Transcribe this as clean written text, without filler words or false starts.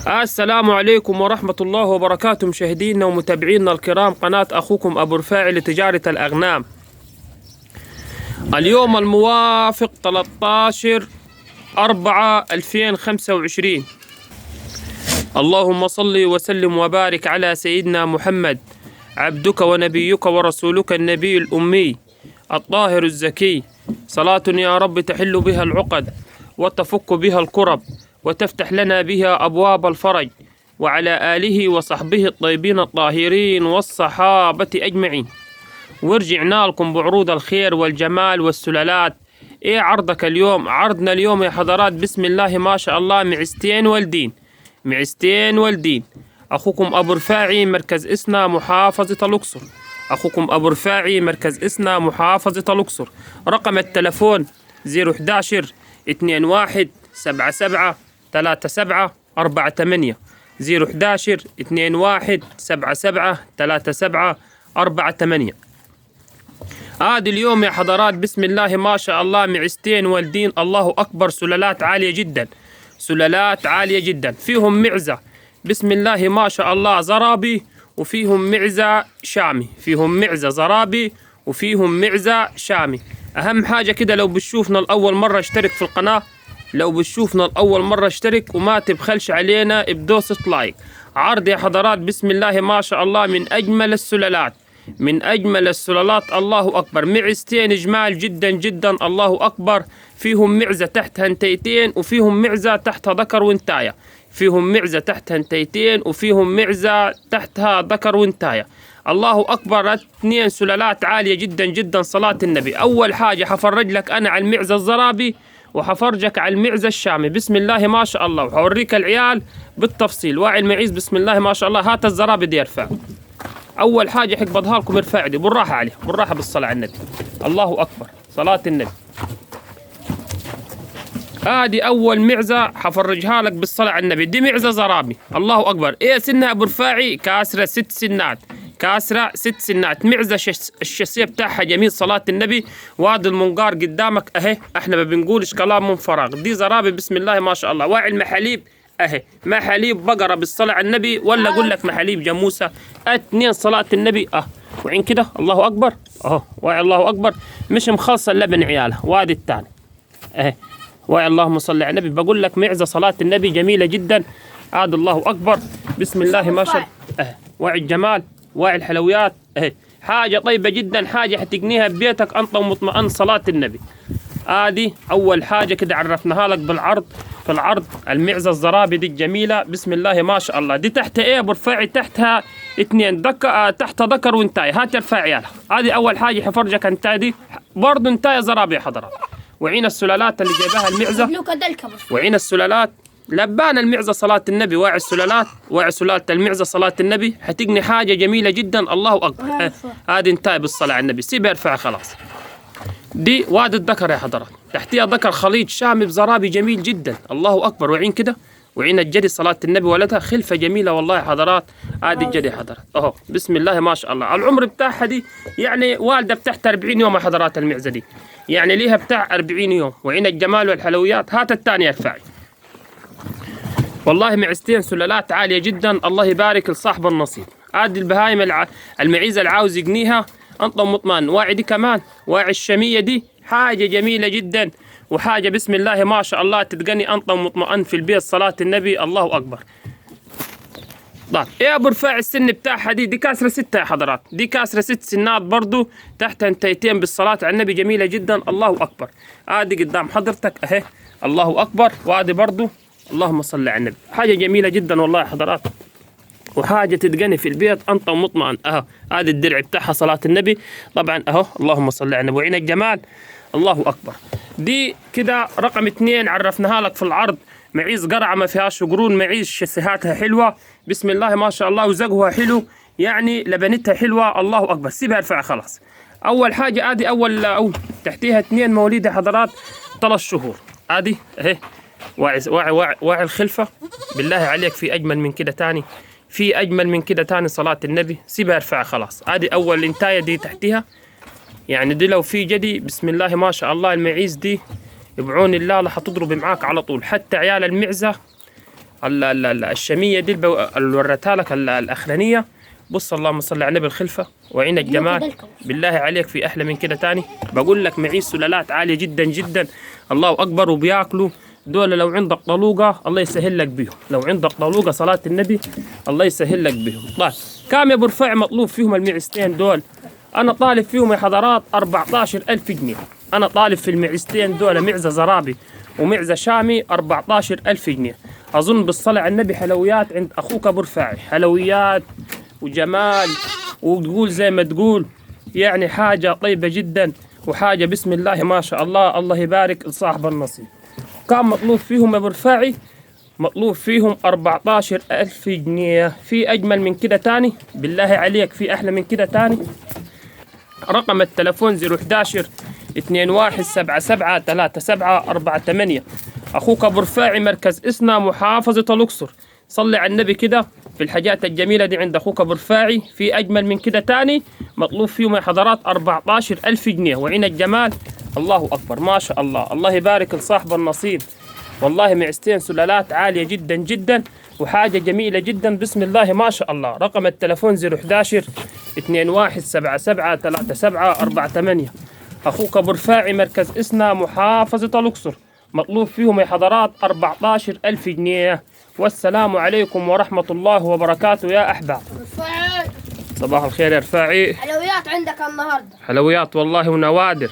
السلام عليكم ورحمة الله وبركاته، مشاهدينا ومتابعينا الكرام، قناة أخوكم أبو رفاعي لتجارة الأغنام. اليوم الموافق 13/4/2025. اللهم صل وسلم وبارك على سيدنا محمد عبدك ونبيك ورسولك النبي الأمي الطاهر الزكي، صلاة يا رب تحل بها العقد وتفك بها الكرب وتفتح لنا بها أبواب الفرج، وعلى آله وصحبه الطيبين الطاهرين والصحابة أجمعين. ورجعنا لكم بعروض الخير والجمال والسلالات. إيه عرضك اليوم؟ عرضنا اليوم يا حضرات بسم الله ما شاء الله معزتين والدين. أخوكم أبو رفاعي، مركز إسنا، محافظة الأقصر. أخوكم أبو رفاعي، مركز إسنا، محافظة الأقصر. رقم التلفون 011 21 77 37 48 011 21 77 37 48. هذه اليوم يا حضرات بسم الله ما شاء الله معزتين والدين، الله أكبر، سلالات عالية جدا. فيهم معزة بسم الله ما شاء الله زرابي، وفيهم معزة شامي، أهم حاجة كده لو بتشوفنا الأول مرة اشترك في القناة، وما تبخلش علينا بدوسة لايك. عرض يا حضرات بسم الله ما شاء الله من أجمل السلالات، الله أكبر. معزتين جمال جدا، الله أكبر. فيهم معزة تحت هنتيتين، وفيهم معزة تحتها ذكر وانتاية. الله أكبر. اثنين سلالات عالية جدا، صلاة النبي. أول حاجة حفرج لك أنا على المعزة الزرابي، وحفرجك على المعزة الشامي بسم الله ما شاء الله، وحوريك العيال بالتفصيل. واعي المعيز بسم الله ما شاء الله. هات الزرابي دي ارفع. أول حاجة حقبضها لكم ارفع دي بالراحة عليه، بالراحة بالصلاة على النبي. الله أكبر، صلاة النبي. هذه أول معزة حفرجها لك بالصلاة على النبي. دي معزة زرابي، الله أكبر. إيه سنها أبو رفاعي؟ كاسرة 6 سنات. معزة الشاسية بتاعها جميل، صلاة النبي. وهذا المنقار قدامك أهي، احنا ما بنقولش كلام من فراغ. دي زرابي بسم الله ما شاء الله. واعي المحاليب أهي، محاليب بقرة بالصلاة على النبي، ولا أقول لك محاليب جاموسة. اثنين صلاة النبي وعين كده الله أكبر واعي الله أكبر. مش مخلصة اللبن عيالها. وادي الثاني أهي، واعي اللهم صل على النبي. بقول لك معزة صلاة النبي جميلة جدا. هذا الله أكبر بسم الله ما شاء الله. واعي الجمال، واعي الحلويات اهي، حاجة طيبة جدا، حاجة حتقنيها ببيتك أنت ومطمئن، صلاة النبي. هذه أول حاجة كده عرفناها لك بالعرض. في العرض المعزة الزرابي دي الجميلة بسم الله ما شاء الله. دي تحت ايه ابو رفاعي؟ تحتها اثنين تحت ذكر وانتاي. هات ارفع عيالها. هذه أول حاجة حفرجك انتاي، دي برضه انتاي زرابي يا حضرات. وعين السلالات اللي جايبها المعزة، وعين السلالات لبان المعزة صلاة النبي. واعي سلالة المعزة صلاة النبي حتقني حاجة جميلة جدا، الله أكبر. هذه انتهى بالصلاة على النبي. سيبها ارفع خلاص. دي وادي الذكر يا حضرات، تحتيها ذكر خليط شامي بزرابي جميل جدا، الله أكبر. وعين كده، وعين الجدي صلاة النبي، ولدها خلفة جميلة والله يا حضرات. هذه الجدي يا حضرات بسم الله ما شاء الله. العمر بتاعها دي يعني والدة بتاعت 40 يوم يا حضرات. المعزة دي يعني ليها بتاع 40 يوم. وعين الجمال والحلويات. هات الثانية ارفعي. والله معزتين سلالات عالية جدا، الله يبارك لصاحب النصيب. هذه البهايم المعيزة اللي عاوز يقنيها أنت مطمئن. واعي دي كمان، واعي الشمية دي حاجة جميلة جدا، وحاجة بسم الله ما شاء الله تتقني أنت مطمئن في البيت، صلاة النبي، الله أكبر. طيب إيه أبو رفاعي السن بتاعها دي كاسرة 6 يا حضرات. دي كاسرة 6 سنات برضو، تحت انتيتين بالصلاة على النبي، جميلة جدا، الله أكبر. هذه قدام حضرتك أهي، الله أكبر. وهذه برضو اللهم صل على النبي، حاجة جميلة جدا والله يا حضرات، وحاجة تتقني في البيت أنت ومطمئن. هذا الدرع بتاعها صلاة النبي طبعا اللهم صل على النبي. وعين الجمال، الله أكبر. دي كده رقم 2 عرفناها لك في العرض. معيز قرعة ما فيهاش قرون، معيز شسيهاتها حلوة بسم الله ما شاء الله، وزقها حلو، يعني لبنتها حلوة، الله أكبر. سيبها ارفع خلاص. أول حاجة هذه أول تحتيها 2 مواليد يا حضرات 3 شهور. هذه اهي واعي الخلفة. بالله عليك في أجمل من كده تاني؟ صلاة النبي. سيبها ارفع خلاص. هذه أول انتاية دي تحتها، يعني دي لو في جدي بسم الله ما شاء الله المعيز دي بعون الله حتضرب معاك على طول. حتى عيال المعزة الشامية دي اللي وريتها لك الأخرانية. بص اللهم صل على النبي الخلفة وعين الجمال. بالله عليك في أحلى من كده تاني؟ بقول لك معي سلالات عالية جدا جدا، الله أكبر. وبياكلوا دول لو عندك طلوقة الله يسهل لك بيهم، لو عندك طلوقة صلاة النبي الله يسهل لك بيهم. طيب كام يا ابو رفاع مطلوب فيهم المعزتين دول؟ أنا طالب فيهم يا حضرات 14,000 جنيه. أنا طالب في المعزتين دول، معزة زرابي ومعزة شامي، 14,000 جنيه. أظن بالصلاة على النبي حلويات عند أخوك أبو رفاعي، حلويات وجمال، وتقول زي ما تقول يعني حاجة طيبة جدا وحاجة بسم الله ما شاء الله، الله يبارك لصاحب النصيب. كان مطلوب فيهم يا ابو رفاعي؟ مطلوب فيهم 14,000 جنيه. في أجمل من كده تاني؟ بالله عليك في أحلى من كده تاني؟ رقم التلفون 011 2177 3748. أخوك أبو رفاعي، مركز إسنا، محافظة الأقصر. صلي على النبي كده في الحاجات الجميلة دي عند أخوك أبو رفاعي. في أجمل من كده تاني؟ مطلوب فيهم يا حضرات 14,000 جنيه وعين الجمال. الله أكبر ما شاء الله، الله يبارك لصاحب النصيب. والله معزتين سلالات عالية جدا جدا وحاجة جميلة جدا بسم الله ما شاء الله. رقم التلفون 011 2177 3748. أخوك أبو رفاعي، مركز إسنا، محافظة الأقصر. مطلوب فيهم يا حضرات 14,000 جنيه. والسلام عليكم ورحمة الله وبركاته يا أحباب. رفاعي صباح الخير يا رفاعي. حلويات عندك النهارده؟ حلويات والله ونوادر.